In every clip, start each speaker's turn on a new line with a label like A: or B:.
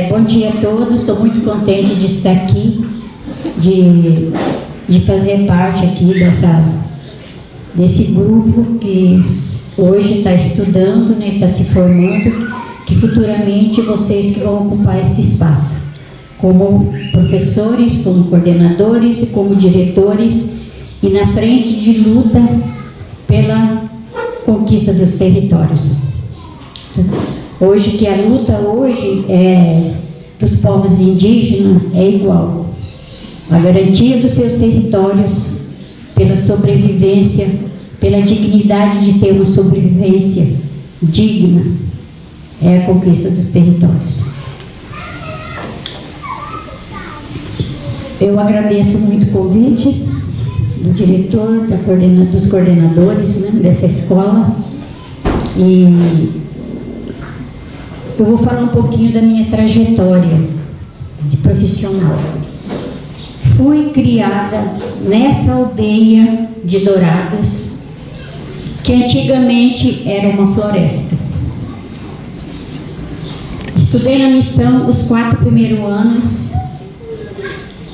A: Bom dia a todos, estou muito contente de estar aqui, de fazer parte aqui desse grupo que hoje está estudando, né, está se formando, que futuramente vocês que vão ocupar esse espaço, como professores, como coordenadores, como diretores, e na frente de luta pela conquista dos territórios. Hoje, que a luta hoje dos povos indígenas é igual. A garantia dos seus territórios, pela sobrevivência, pela dignidade de ter uma sobrevivência digna, é a conquista dos territórios. Eu agradeço muito o convite do diretor, dos coordenadores, né, dessa escola, e eu vou falar um pouquinho da minha trajetória de profissional. Fui criada nessa aldeia de Dourados, que antigamente era uma floresta. Estudei na missão os 4 primeiros anos,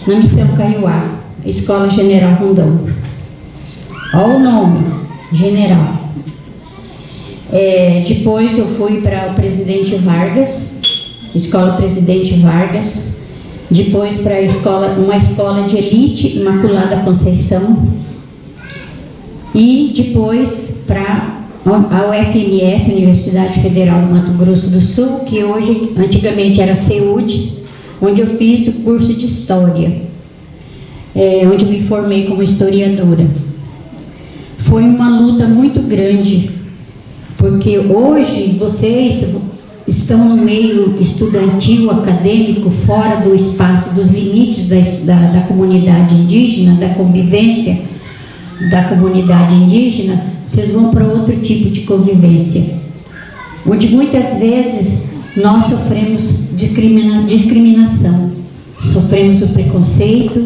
A: na missão Caiuá, Escola General Rondão. Olha o nome, General. Depois eu fui para o Presidente Vargas, Escola Presidente Vargas. Depois para uma escola de elite, Imaculada Conceição. E depois para a UFMS, Universidade Federal do Mato Grosso do Sul, que hoje, antigamente era CEUD, onde eu fiz o curso de História, onde eu me formei como historiadora. Foi uma luta muito grande, porque hoje vocês estão no meio estudantil, acadêmico, fora do espaço, dos limites da comunidade indígena, da convivência da comunidade indígena. Vocês vão para outro tipo de convivência, onde muitas vezes nós sofremos discriminação, sofremos o preconceito,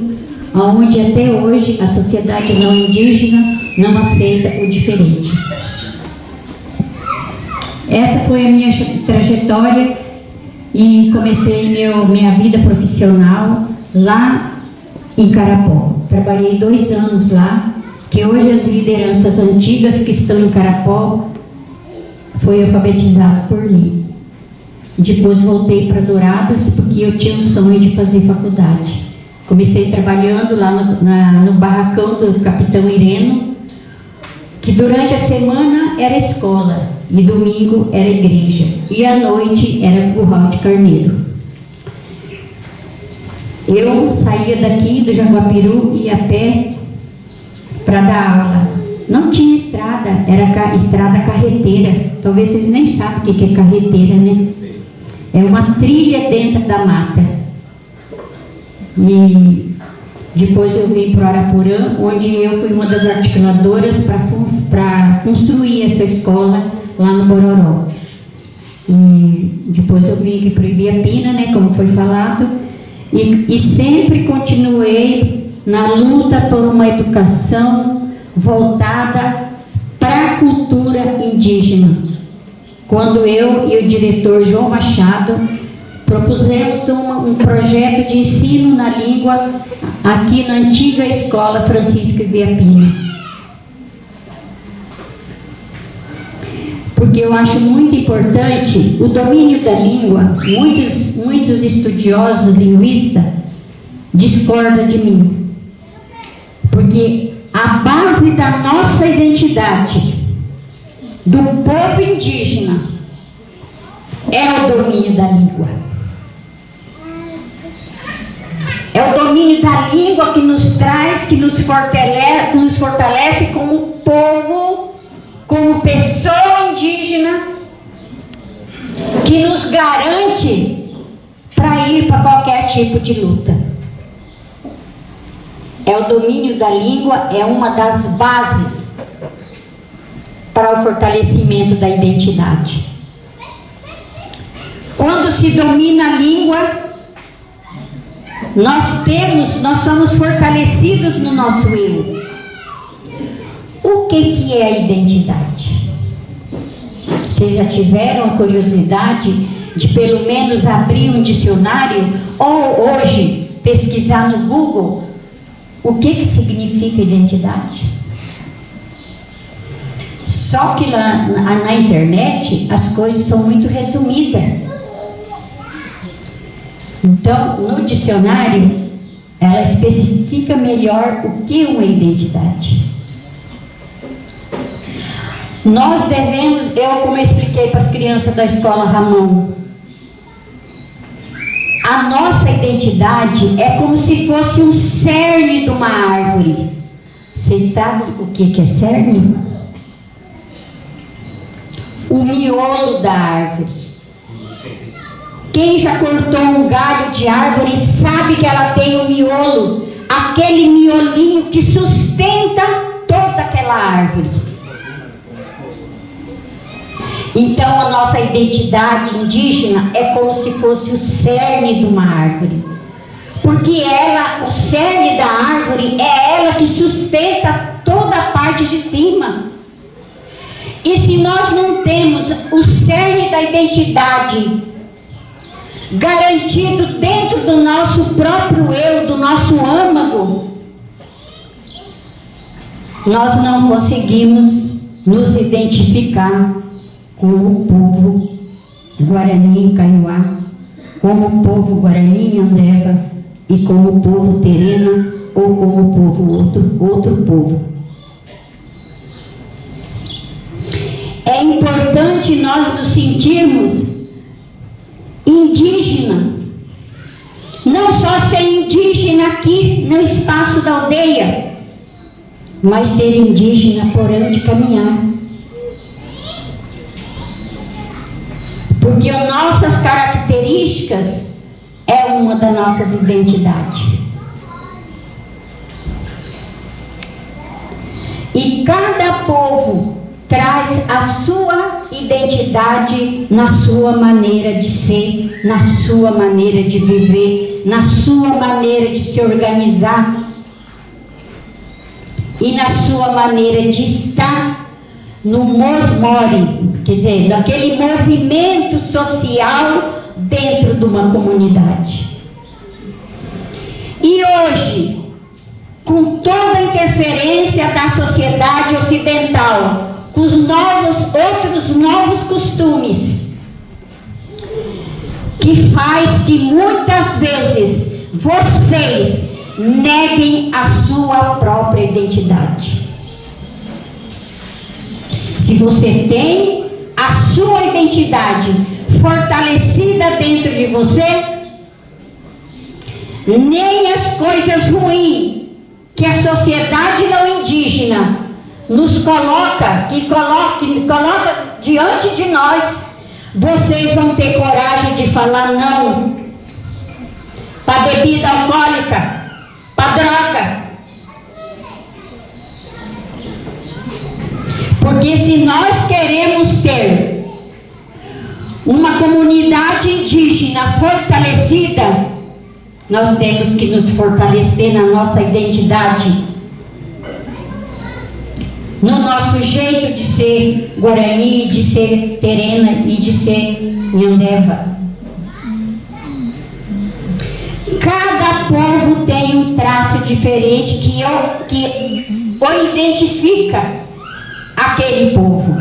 A: onde até hoje a sociedade não indígena não aceita o diferente. Essa foi a minha trajetória e comecei minha vida profissional lá em Carapó. Trabalhei 2 anos lá, que hoje as lideranças antigas que estão em Carapó foi alfabetizado por mim. Depois voltei para Dourados, porque eu tinha o sonho de fazer faculdade. Comecei trabalhando lá no barracão do Capitão Ireno, que durante a semana era escola, e domingo era igreja, e à noite era curral de carneiro. Eu saía daqui do Jaguapiru e ia a pé para dar aula. Não tinha estrada, era estrada carreteira. Talvez vocês nem sabem o que é carreteira, né? É uma trilha dentro da mata. E depois eu vim para o Araporã, onde eu fui uma das articuladoras para construir essa escola lá no Bororó. E depois eu vim aqui para Ibiapina, né, como foi falado, e sempre continuei na luta por uma educação voltada para a cultura indígena. Quando eu e o diretor João Machado propusemos um projeto de ensino na língua aqui na antiga escola Francisco Ibiapina. Porque eu acho muito importante o domínio da língua. Muitos estudiosos, linguistas, discordam de mim. Porque a base da nossa identidade, do povo indígena, é o domínio da língua. É o domínio da língua que nos traz, que nos fortalece como povo, como pessoa indígena, que nos garante para ir para qualquer tipo de luta. O domínio da língua é uma das bases para o fortalecimento da identidade. Quando se domina a língua, nós somos fortalecidos no nosso eu. O que é a identidade? Vocês já tiveram a curiosidade de pelo menos abrir um dicionário ou hoje pesquisar no Google o que significa identidade? Só que lá na internet as coisas são muito resumidas. Então, no dicionário, ela especifica melhor o que é uma identidade. Nós devemos, como eu expliquei para as crianças da escola Ramon, a nossa identidade é como se fosse um cerne de uma árvore. Vocês sabem o que é cerne? O miolo da árvore. Quem já cortou um galho de árvore sabe que ela tem um miolo, aquele miolinho que sustenta toda aquela árvore. Então a nossa identidade indígena é como se fosse o cerne de uma árvore, porque ela, o cerne da árvore é ela que sustenta toda a parte de cima. E se nós não temos o cerne da identidade garantido dentro do nosso próprio eu, do nosso âmago, nós não conseguimos nos identificar como o povo Guarani Kaiowá, como o povo Guarani Andeva e como o povo Terena ou como o povo outro povo. É importante nós nos sentirmos indígena, não só ser indígena aqui no espaço da aldeia, mas ser indígena por onde caminhar. Porque as nossas características é uma das nossas identidades. E cada povo traz a sua identidade na sua maneira de ser, na sua maneira de viver, na sua maneira de se organizar e na sua maneira de estar no mosmore, quer dizer, naquele movimento social dentro de uma comunidade. E hoje, com toda a interferência da sociedade ocidental, com os outros novos costumes, que faz que muitas vezes vocês neguem a sua própria identidade. Se você tem a sua identidade fortalecida dentro de você, nem as coisas ruins que a sociedade não indígena nos coloca diante de nós, vocês vão ter coragem de falar não para bebida alcoólica, para droga. Porque se nós queremos ter uma comunidade indígena fortalecida, nós temos que nos fortalecer na nossa identidade, no nosso jeito de ser Guarani, de ser Terena e de ser Nhandeva. Cada povo tem um traço diferente que o identifica aquele povo.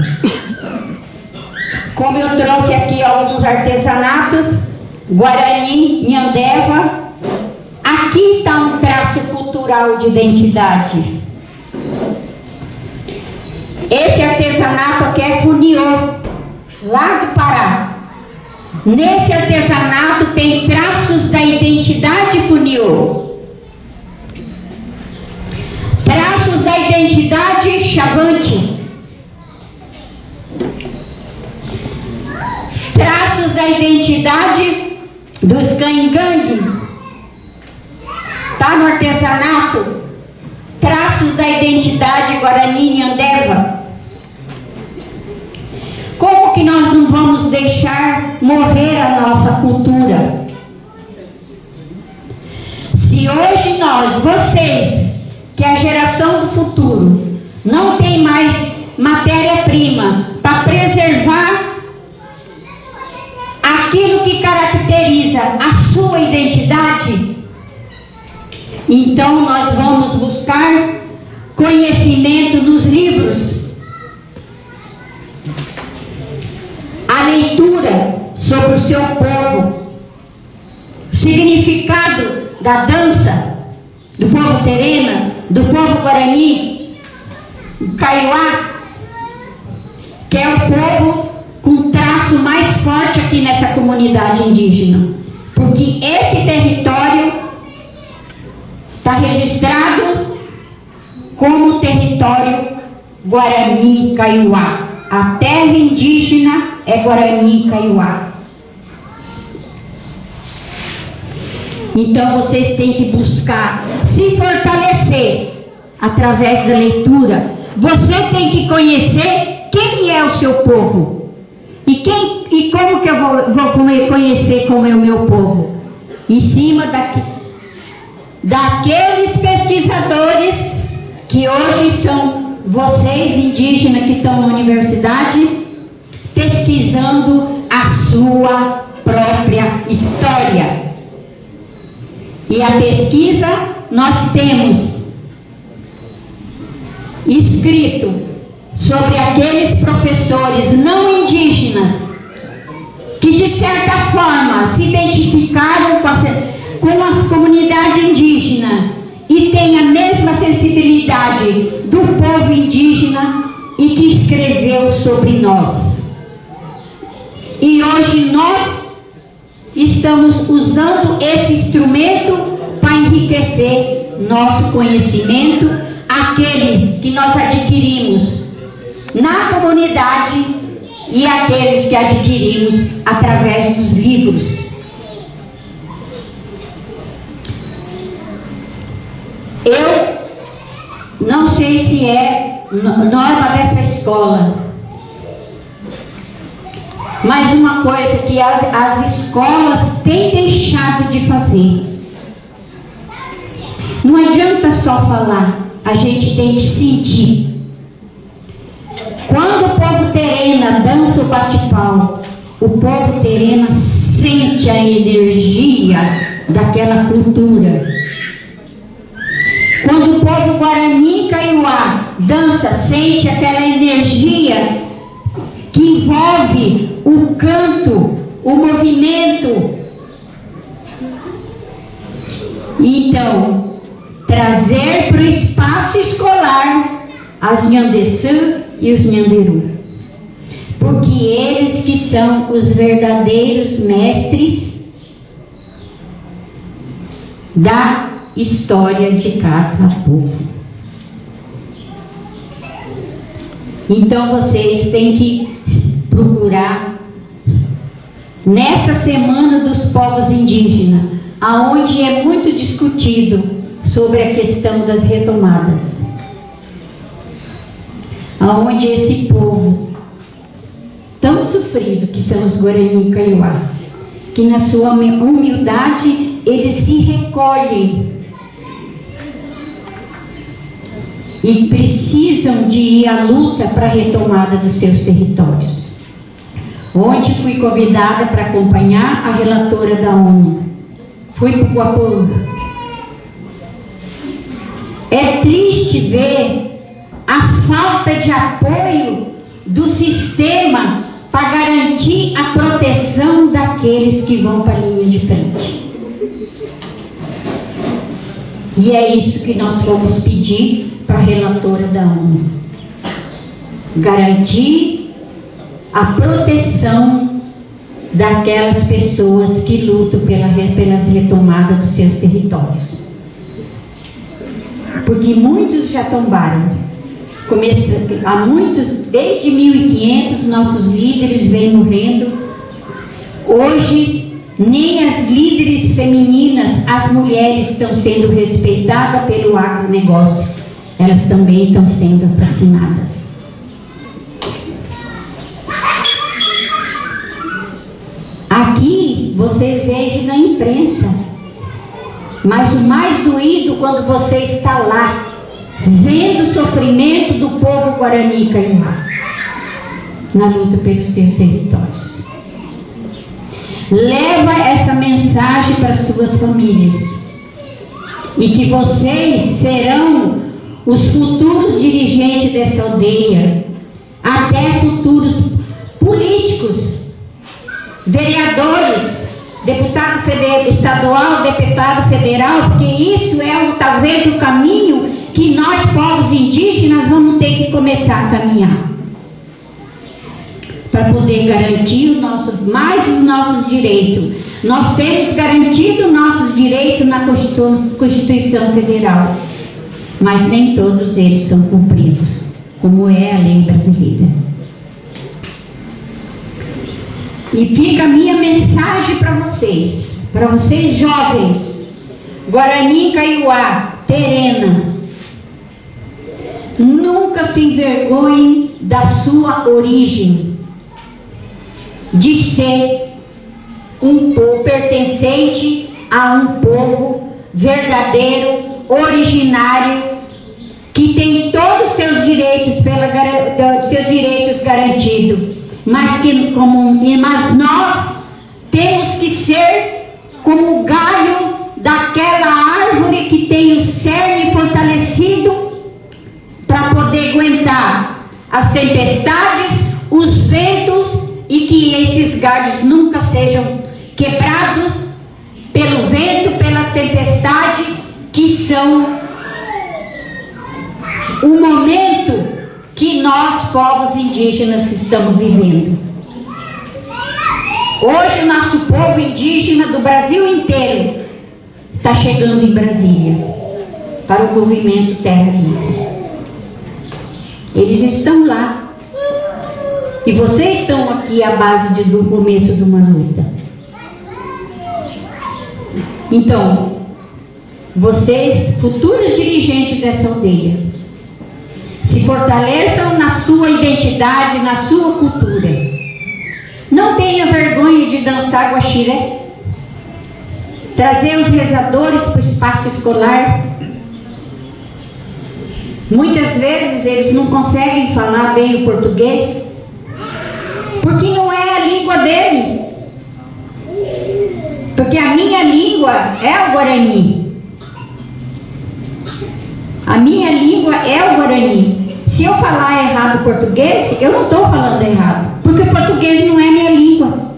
A: Como eu trouxe aqui alguns artesanatos, Guarani, Nhandeva, aqui está um traço cultural de identidade. Esse artesanato aqui é funiô, lá do Pará. Nesse artesanato tem traços da identidade funiô. Traços da identidade chavante. Traços da identidade dos cangangue. Está no artesanato. Traços da identidade Guarani e Andeva. Como que nós não vamos deixar morrer a nossa cultura? Se hoje nós, vocês, que é a geração do futuro, não tem mais matéria-prima para preservar aquilo valoriza a sua identidade? Então nós vamos buscar conhecimento nos livros. A leitura sobre o seu povo, o significado da dança do povo Terena, do povo Guarani, do Kaiowá, que é o povo com traço mais forte aqui nessa comunidade indígena, porque esse território está registrado como território Guarani Kaiowá. A terra indígena é Guarani Kaiowá. Então vocês têm que buscar se fortalecer através da leitura. Você tem que conhecer quem é o seu povo. E como que eu vou conhecer como é o meu povo? Em cima daqueles pesquisadores que hoje são vocês indígenas que estão na universidade, pesquisando a sua própria história. E a pesquisa nós temos escrito sobre aqueles professores não indígenas que de certa forma se identificaram com a comunidade indígena e têm a mesma sensibilidade do povo indígena e que escreveu sobre nós. E hoje nós estamos usando esse instrumento para enriquecer nosso conhecimento, aquele que nós adquirimos na comunidade e aqueles que adquirimos através dos livros. Eu não sei se é norma dessa escola, mas uma coisa que as escolas têm deixado de fazer. Não adianta só falar, a gente tem que sentir. Quando o povo Terena dança o bate-pau, o povo Terena sente a energia daquela cultura. Quando o povo Guarani Kaiowá dança, sente aquela energia que envolve o canto, o movimento. Então, trazer para o espaço escolar as Nhandesã e os Nhanderu, porque eles que são os verdadeiros mestres da história de cada povo. Então vocês têm que procurar nessa semana dos povos indígenas, aonde é muito discutido sobre a questão das retomadas, aonde esse povo tão sofrido que são os Guarani Kaiowá, que na sua humildade eles se recolhem e precisam de ir à luta para a retomada dos seus territórios. Ontem fui convidada para acompanhar a relatora da ONU. Fui para o Guaporú. É triste ver a falta de apoio do sistema para garantir a proteção daqueles que vão para a linha de frente. E é isso que nós fomos pedir para a relatora da ONU. Garantir a proteção daquelas pessoas que lutam pelas retomadas dos seus territórios. Porque muitos já tombaram. Há muitos, desde 1500, nossos líderes vêm morrendo. Hoje, nem as líderes femininas, as mulheres estão sendo respeitadas pelo agronegócio. Elas também estão sendo assassinadas. Aqui, vocês vejam na imprensa, mas o mais doído quando você está lá, vendo o sofrimento do povo Guarani Kaiowá na luta pelos seus territórios. leva essa mensagem para suas famílias. E que vocês serão os futuros dirigentes dessa aldeia, até futuros políticos, vereadores, deputado estadual, deputado federal, porque isso é talvez o caminho que nós, povos indígenas, vamos ter que começar a caminhar, para poder garantir mais os nossos direitos. Nós temos garantido nossos direitos na Constituição Federal, mas nem todos eles são cumpridos, como é a lei brasileira. E fica a minha mensagem para vocês jovens, Guarani, Kaiowá, Terena, nunca se envergonhem da sua origem, de ser um povo pertencente a um povo verdadeiro, originário, que tem todos os seus direitos, garantidos, mas nós temos que ser como o galho daquela árvore que tem o cerne fortalecido para poder aguentar as tempestades, os ventos, e que esses galhos nunca sejam quebrados pelo vento, pelas tempestades, que são o momento que nós, povos indígenas, estamos vivendo. Hoje o nosso povo indígena do Brasil inteiro está chegando em Brasília para o movimento Terra Livre. Eles estão lá. E vocês estão aqui à base do começo de uma luta. Então, vocês, futuros dirigentes dessa aldeia, se fortaleçam na sua identidade, na sua cultura. Não tenha vergonha de dançar guaxiré, trazer os rezadores para o espaço escolar. Muitas vezes eles não conseguem falar bem o português, porque não é a língua dele. Porque a minha língua é o Guarani. A minha língua é o Guarani. Se eu falar errado o português, eu não estou falando errado, porque o português não é minha língua.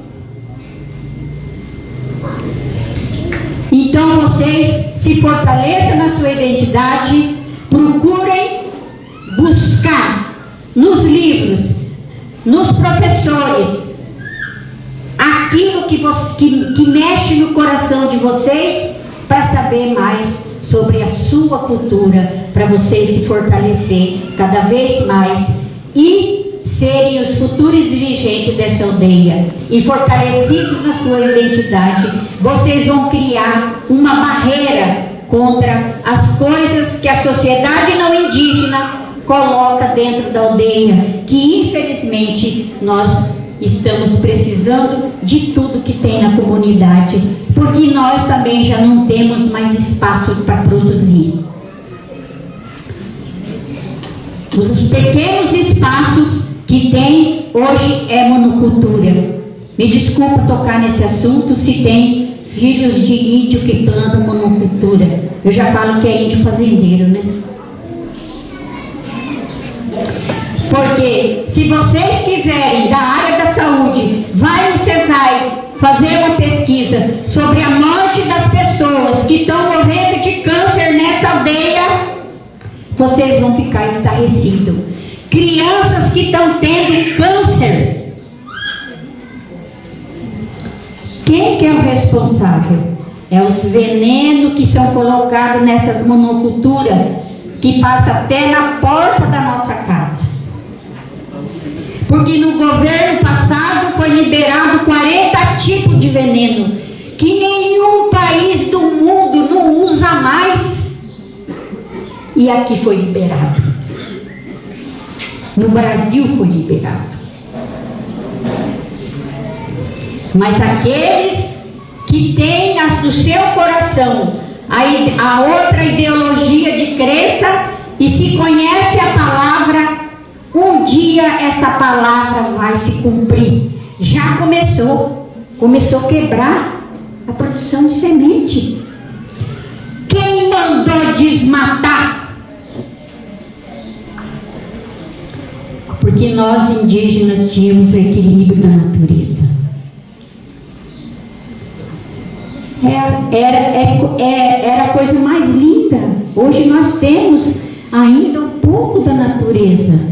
A: Então vocês se fortaleçam na sua identidade, procurem buscar nos livros, nos professores, aquilo que mexe no coração de vocês, para saber mais sobre a sua cultura, para vocês se fortalecer cada vez mais e serem os futuros dirigentes dessa aldeia. E fortalecidos na sua identidade, vocês vão criar uma barreira contra as coisas que a sociedade não indígena coloca dentro da aldeia, que infelizmente nós estamos precisando de tudo que tem na comunidade, porque nós também já não temos mais espaço para produzir. Os pequenos espaços que tem hoje é monocultura. Me desculpa tocar nesse assunto se tem filhos de índio que plantam monocultura. Eu já falo que é índio fazendeiro, né? Porque se vocês quiserem da área da saúde, vai no CESAI fazer uma pesquisa sobre a morte das pessoas que estão morrendo de câncer nessa aldeia, vocês vão ficar estarrecidos. Crianças que estão tendo câncer. Quem que é o responsável? É os venenos que são colocados nessas monoculturas, que passa até na porta da nossa casa. Porque no governo passado foi liberado 40 tipos de veneno, que nenhum país do mundo não usa mais. E aqui foi liberado. No Brasil foi liberado. Mas aqueles que têm no seu coração a outra ideologia de crença e se conhece a palavra, um dia essa palavra vai se cumprir. Já começou começou a quebrar a produção de semente. Quem mandou desmatar? Porque nós indígenas tínhamos o equilíbrio da natureza. Era a coisa mais linda. Hoje nós temos ainda um pouco da natureza.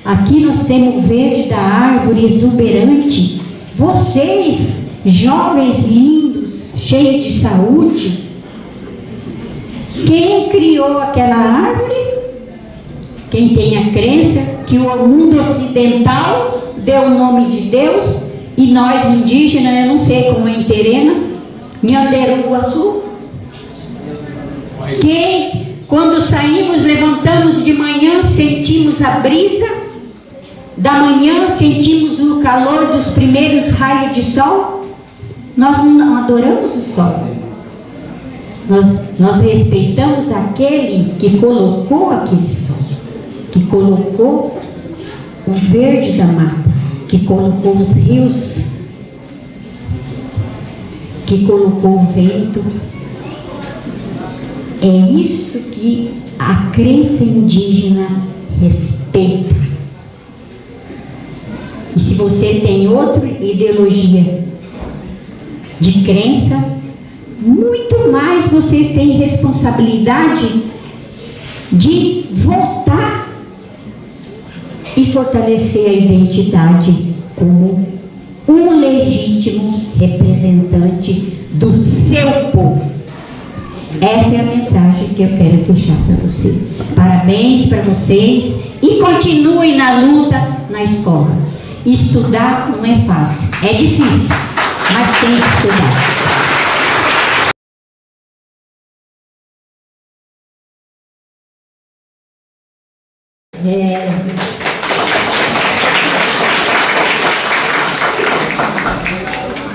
A: Aqui nós temos o verde da árvore exuberante. Vocês, jovens lindos, cheios de saúde, quem criou aquela árvore? Quem tem a crença que o mundo ocidental deu o nome de Deus, e nós indígenas, eu não sei como é em Terena, Nhanderuguaçu, quem, quando saímos, levantamos de manhã, sentimos a brisa da manhã, sentimos o calor dos primeiros raios de sol. Nós não adoramos o sol. Nós respeitamos aquele que colocou aquele sol, que colocou o verde da mata, que colocou os rios, que colocou o vento. É isso que a crença indígena respeita. E se você tem outra ideologia de crença, muito mais vocês têm responsabilidade de voltar e fortalecer a identidade como um legítimo representante do seu povo. Essa é a mensagem que eu quero deixar para você. Parabéns para vocês e continue na luta na escola. Estudar não é fácil, é difícil, mas tem que estudar.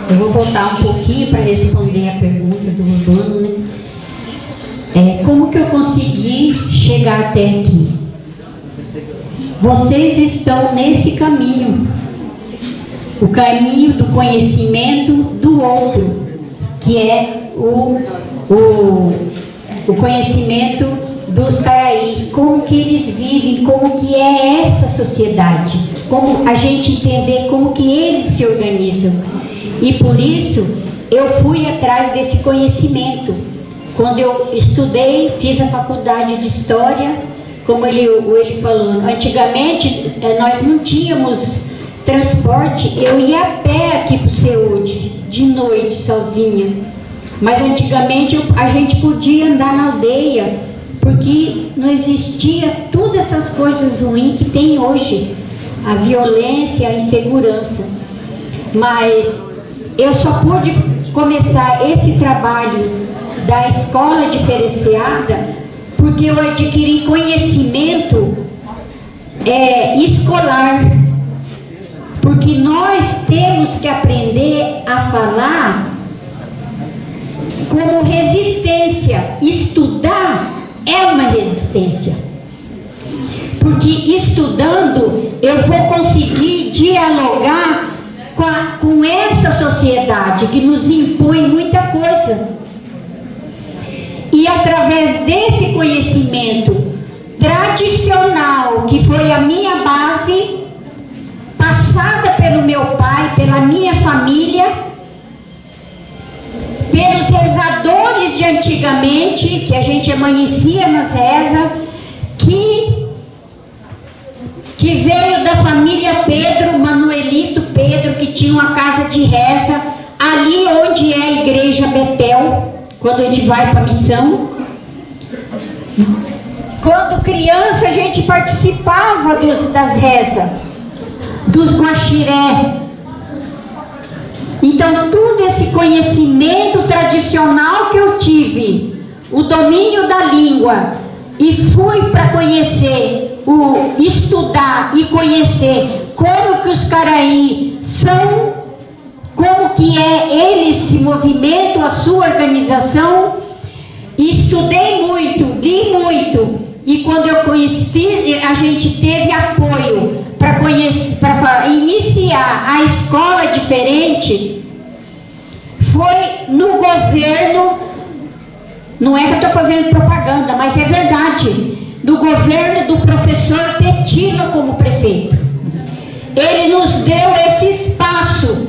A: Eu vou voltar um pouquinho para responder a pergunta do Urbano, né? Como que eu consegui chegar até aqui? Vocês estão nesse caminho, o caminho do conhecimento do outro, que é o conhecimento dos Caraí, como que eles vivem, como que é essa sociedade, como a gente entender como que eles se organizam. E por isso eu fui atrás desse conhecimento. Quando eu estudei, fiz a faculdade de História, como ele falou, antigamente nós não tínhamos transporte, eu ia a pé aqui para o Seude, de noite, sozinha. Mas antigamente a gente podia andar na aldeia, porque não existia todas essas coisas ruins que tem hoje, a violência, a insegurança. Mas eu só pude começar esse trabalho da escola diferenciada porque eu adquiri conhecimento escolar, porque nós temos que aprender a falar como resistência. Estudar é uma resistência, porque estudando eu vou conseguir dialogar com essa sociedade que nos impõe muita coisa. E através desse conhecimento tradicional, que foi a minha base, passada pelo meu pai, pela minha família, pelos rezadores de antigamente, que a gente amanhecia nas rezas, que veio da família Pedro, Manuelito Pedro, que tinha uma casa de reza, ali onde é a igreja Betel, quando a gente vai para a missão. Quando criança a gente participava das rezas, dos guaxiré. Então todo esse conhecimento tradicional que eu tive, o domínio da língua, e fui para conhecer, estudar e conhecer como que os Caraí são, como que eles se movimentam, a sua organização. Estudei muito, li muito, e quando eu conheci, a gente teve apoio para iniciar a escola diferente.
B: foi no governo, não é que eu estou fazendo propaganda, mas é verdade, no governo do professor Pettino como prefeito. Ele nos deu esse espaço,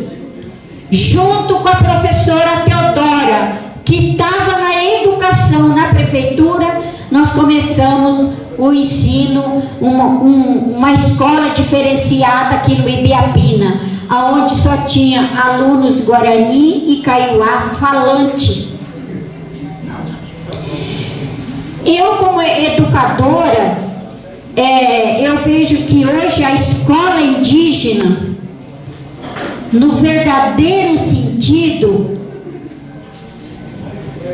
B: junto com a professora Teodora, que estava na educação na prefeitura. Nós começamos o ensino, uma escola diferenciada aqui no Ibiapina, onde só tinha alunos Guarani e Kaiowá falante. Eu, como educadora, eu vejo que hoje a escola indígena, no verdadeiro sentido,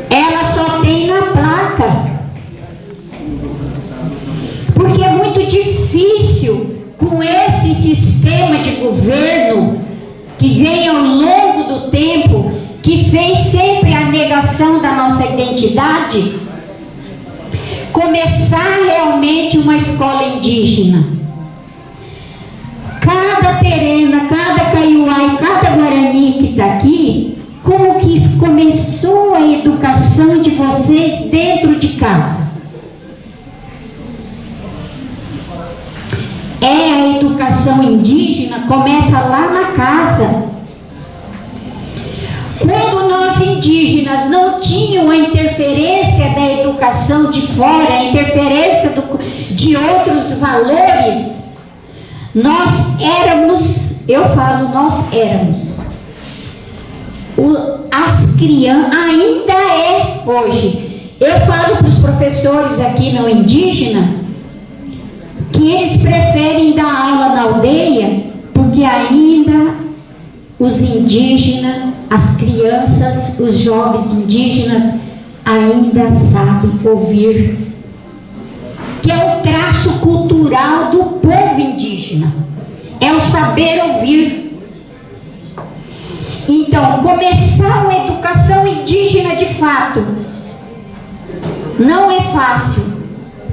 B: ela só tem na placa. Porque é muito difícil, com esse sistema de governo que vem ao longo do tempo, que fez sempre a negação da nossa identidade, começar realmente uma escola indígena. Cada terena, cada Kaiowá e cada Guarani que está aqui, como que começou a educação de vocês dentro de casa? A educação indígena começa lá na casa. Quando nós indígenas não tínhamos a interferência da educação de fora, a interferência de outros valores, nós éramos, eu falo, nós éramos, as crianças, ainda é hoje. Eu falo para os professores aqui no indígena, que eles preferem dar aula na aldeia, porque ainda os indígenas, as crianças, os jovens indígenas ainda sabem ouvir, que é o traço cultural do povo indígena, é o saber ouvir. Então, começar uma educação indígena de fato não é fácil,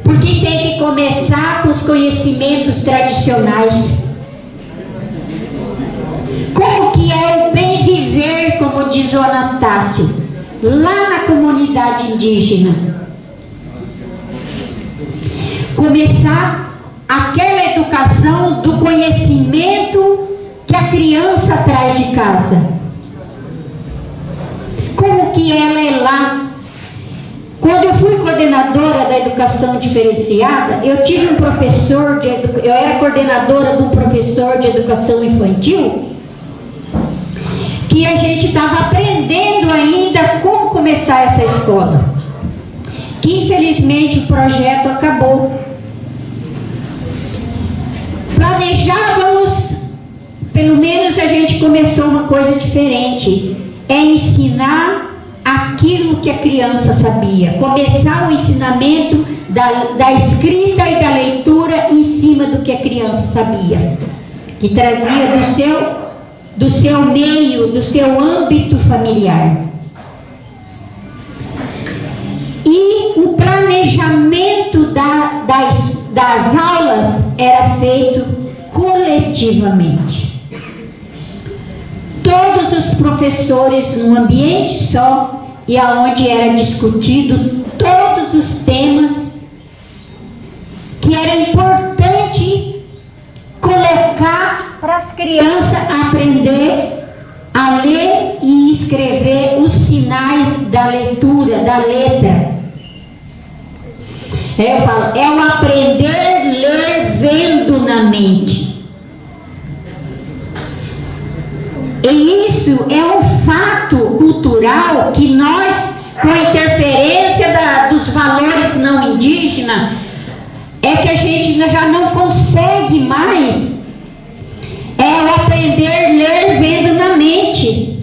B: porque tem que começar com os conhecimentos tradicionais. Como que é o bem viver, como diz o Anastácio, lá na comunidade indígena. Começar aquela educação do conhecimento que a criança traz de casa. Como que ela é lá. Quando eu fui coordenadora da educação diferenciada, eu tive um professor, eu era coordenadora de um professor de educação infantil, que a gente estava aprendendo ainda como começar essa escola, que infelizmente o projeto acabou. Planejávamos, pelo menos a gente começou uma coisa diferente, é ensinar aquilo que a criança sabia, começar o ensinamento da escrita e da leitura em cima do que a criança sabia, que trazia do seu meio, do seu âmbito familiar. E o planejamento das aulas era feito coletivamente. Todos os professores num ambiente só, e aonde era discutido todos os temas que era importante colocar para as crianças aprender a ler e escrever os sinais da leitura, da letra. Eu falo, é o aprender ler vendo na mente. E isso é um fato cultural que nós, com a interferência dos valores não indígenas, é que a gente já não consegue mais o aprender ler vendo na mente.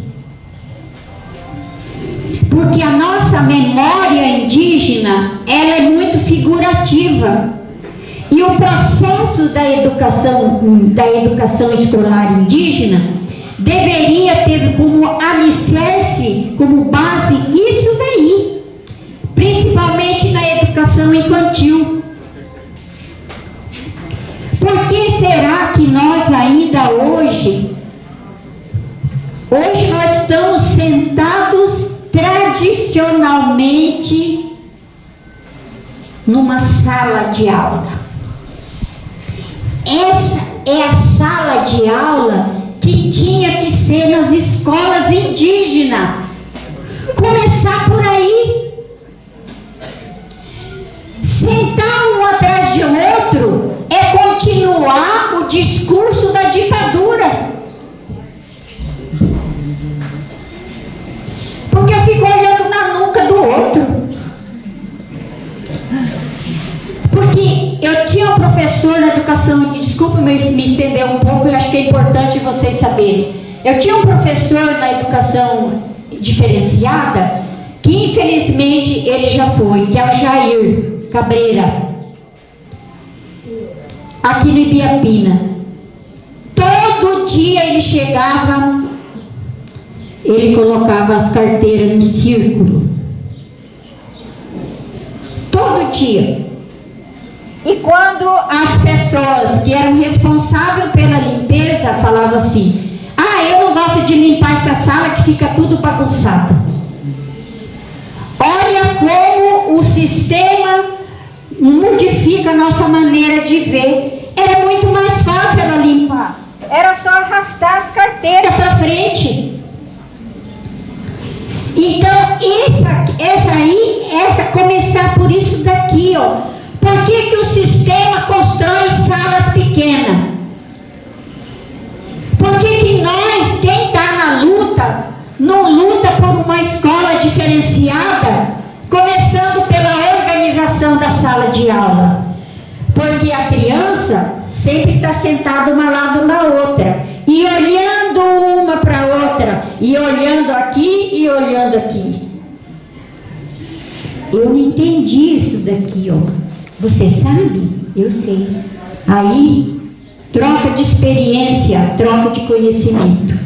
B: Porque a nossa memória indígena, ela é muito figurativa. E o processo da educação escolar indígena deveria ter como alicerce, como base, isso daí, principalmente na educação infantil. Por que será que nós ainda hoje nós estamos sentados tradicionalmente numa sala de aula. Essa é a sala de aula que tinha que ser nas escolas indígenas. Começar por aí. Sentar um atrás de outro é continuar o discurso da ditadura. Porque eu fico olhando na nuca do outro. Porque eu tinha um professor na educação, desculpa me estender um pouco, eu acho que é importante vocês saberem. Eu tinha um professor na educação diferenciada, que infelizmente ele já foi, que é o Jair Cabreira, aqui no Ibiapina. Todo dia ele chegava, ele colocava as carteiras em círculo. Todo dia. E quando as pessoas que eram responsáveis pela limpeza falavam assim: ah, eu não gosto de limpar essa sala que fica tudo bagunçado. Olha como o sistema modifica a nossa maneira de ver. Era muito mais fácil ela limpar. Era só arrastar as carteiras para frente. Então, começar por isso daqui, ó. Por que o sistema constrói salas pequenas? Por que nós, quem está na luta, não luta por uma escola diferenciada, começando pela organização da sala de aula? Porque a criança sempre está sentada uma lado da outra, e olhando uma para a outra, e olhando aqui e olhando aqui. Eu não entendi isso daqui, ó. Você sabe? Eu sei. Aí, troca de experiência, troca de conhecimento.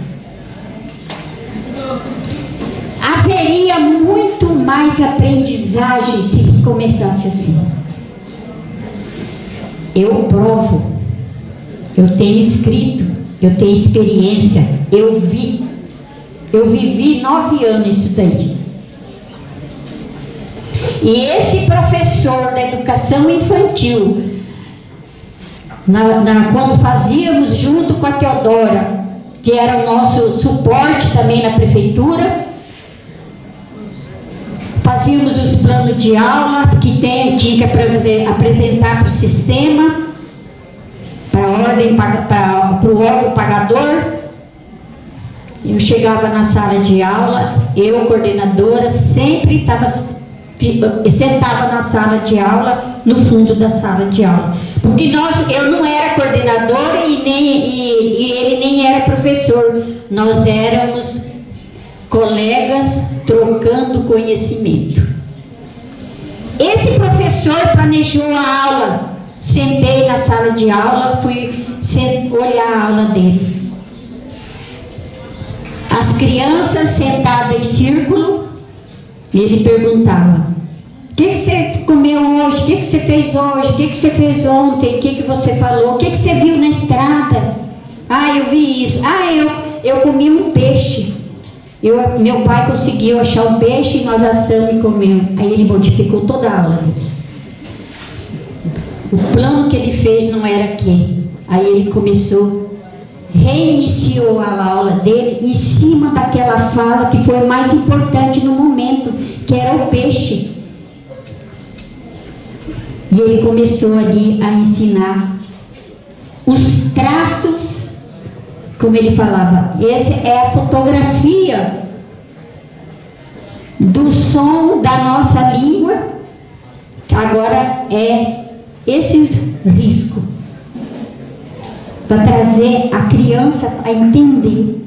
B: Haveria muito mais aprendizagem se começasse assim. Eu provo, eu tenho escrito, eu tenho experiência, eu vivi 9 anos isso daí. E esse professor da educação infantil, quando fazíamos junto com a Teodora, que era o nosso suporte também na prefeitura, fazíamos os planos de aula que tinha que apresentar para o sistema, para o órgão pagador. Eu chegava na sala de aula, eu, coordenadora, sempre sentava na sala de aula, no fundo da sala de aula. Porque eu não era coordenadora e ele nem era professor. Nós éramos colegas trocando conhecimento. Esse professor planejou a aula. Sentei na sala de aula, fui olhar a aula dele. As crianças sentadas em círculo, ele perguntava: o que você comeu hoje? O que você fez hoje? O que você fez ontem? O que você falou? O que você viu na estrada? Ah, eu vi isso. Ah, eu comi um peixe. Meu pai conseguiu achar um peixe e nós assamos e comemos. Aí ele modificou toda a aula. O plano que ele fez não era aquele. Aí ele reiniciou a aula dele em cima daquela fala que foi mais importante no momento, que era o peixe. E ele começou ali a ensinar os traços, como ele falava, essa é a fotografia do som da nossa língua, que agora é esses riscos, para trazer a criança a entender.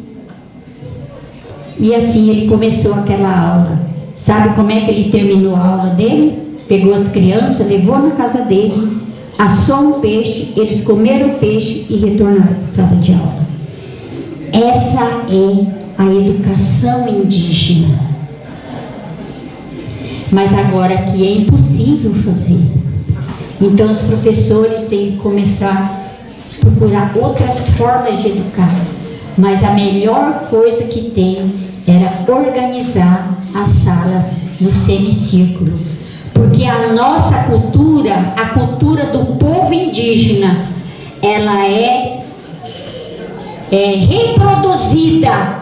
B: E assim ele começou aquela aula. Sabe como é que ele terminou a aula dele? Pegou as crianças, levou na casa dele, assou um peixe, eles comeram o peixe e retornaram para a sala de aula. Essa é a educação indígena. Mas agora aqui é impossível fazer. Então os professores têm que começar a procurar outras formas de educar. Mas a melhor coisa que tem era organizar as salas no semicírculo, porque a nossa cultura, a cultura do povo indígena, ela é reproduzida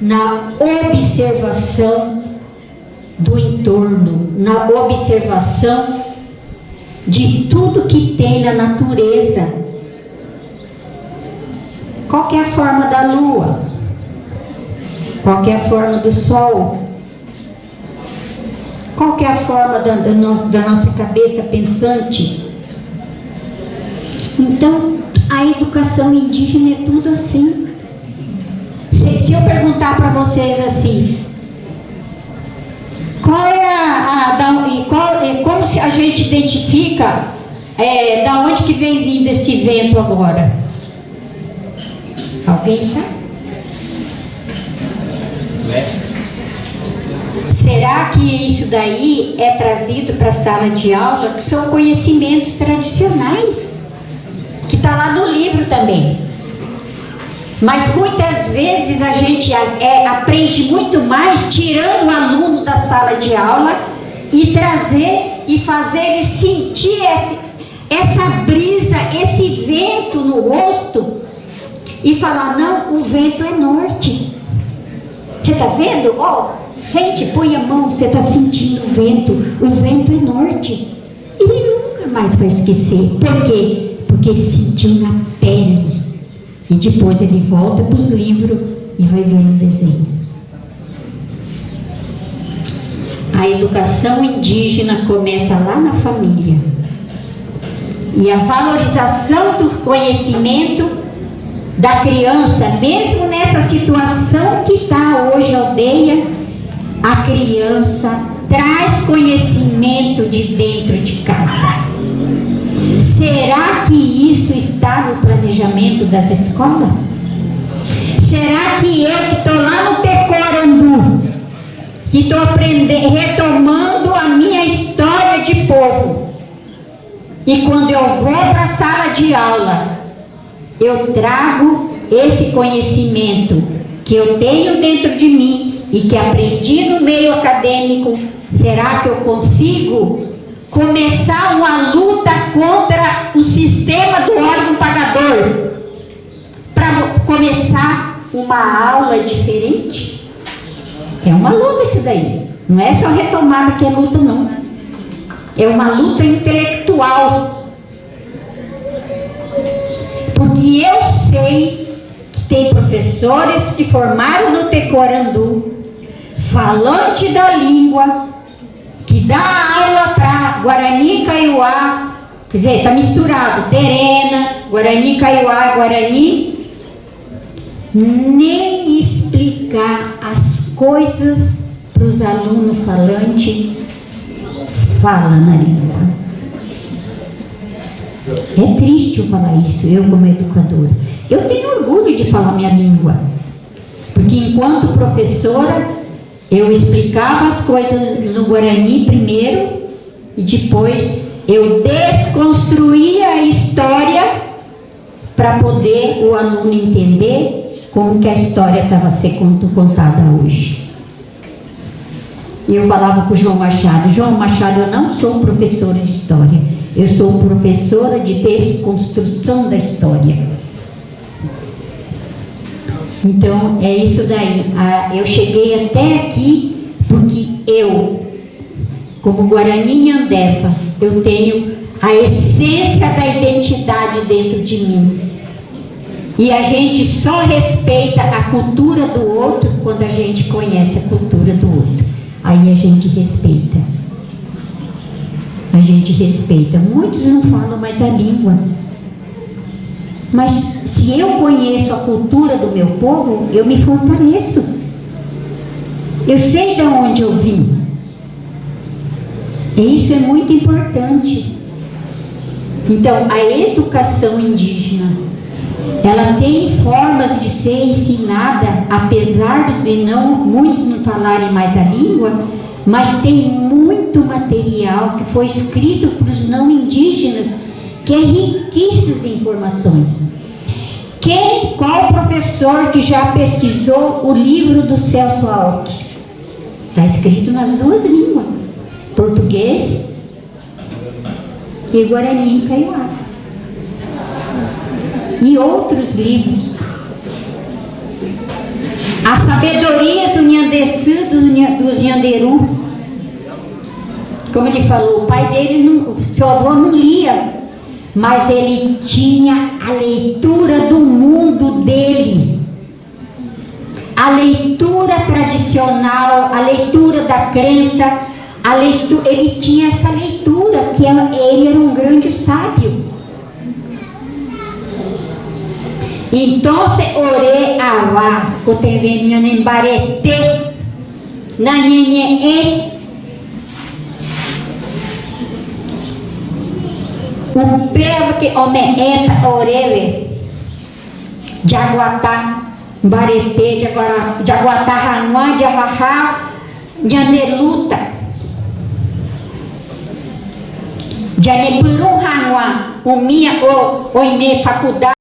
B: na observação do entorno, na observação de tudo que tem na natureza. Qual que é a forma da lua? Qual que é a forma do sol? Qual que é a forma da nossa cabeça pensante? Então, a educação indígena é tudo assim. Se eu perguntar para vocês assim, qual é como se a gente identifica da onde que vem vindo esse vento agora? Alguém sabe? Será que isso daí é trazido para a sala de aula? Que são conhecimentos tradicionais, que está lá no livro também. Mas muitas vezes a gente aprende muito mais tirando o aluno da sala de aula e trazer e fazer ele sentir essa brisa, esse vento no rosto e falar, não, o vento é norte. Você está vendo? Sente, põe a mão, você está sentindo o vento é norte. Ele nunca mais vai esquecer. Por quê? Porque ele sentiu na pele. E depois ele volta para os livros e vai ver no desenho. A educação indígena começa lá na família. E a valorização do conhecimento da criança, mesmo nessa situação que está hoje a aldeia, a criança traz conhecimento de dentro de casa. Será que isso está no planejamento das escolas? Será que eu que estou lá no Tecorandu, que estou retomando a minha história de povo, e quando eu vou para a sala de aula, eu trago esse conhecimento que eu tenho dentro de mim e que aprendi no meio acadêmico, será que eu consigo começar uma luta contra o sistema do órgão pagador para começar uma aula diferente? É uma luta isso daí, não é só retomada que é luta não, é uma luta intelectual, porque eu sei que tem professores que formaram no Tecorandu, falante da língua, que dá aula para Guarani e Kaiowá, quer dizer, está misturado, Terena, Guarani, Kaiowá, Guarani, nem explicar as coisas para os alunos falantes, fala na língua. É triste eu falar isso, eu como educadora. Eu tenho orgulho de falar minha língua, porque enquanto professora, eu explicava as coisas no Guarani primeiro, e depois eu desconstruía a história para poder o aluno entender como que a história estava sendo contada hoje. E eu falava para o João Machado, João Machado, eu não sou professora de história, eu sou professora de desconstrução da história. Então, é isso daí. Eu cheguei até aqui porque eu, como Guarani e Andeva, eu tenho a essência da identidade dentro de mim. E a gente só respeita a cultura do outro quando a gente conhece a cultura do outro. Aí a gente respeita. A gente respeita. Muitos não falam mais a língua. Mas se eu conheço a cultura do meu povo, eu me fortaleço. Eu sei de onde eu vim. E isso é muito importante. Então, a educação indígena, ela tem formas de ser ensinada, apesar de muitos não falarem mais a língua, mas tem muito material que foi escrito para os não indígenas, que é riquíssimo em informações. Qual professor que já pesquisou o livro do Celso Aoki? Está escrito nas duas línguas, português e Guarani em Kaiowá. E outros livros. As sabedorias do Nhandeçu, dos Nhanderu. Como ele falou, o pai dele, seu avô não lia, mas ele tinha a leitura do mundo dele. A leitura tradicional, a leitura da crença, ele tinha essa leitura, que ele era um grande sábio. Então, ore awa, o teve em barete, na nhenhe, o pelo que omeeta oreve, jaguatá, barete, jaguatá, ranuá, javahá, nhaneluta, janepuru ranuá, o minha, o ime faculdade.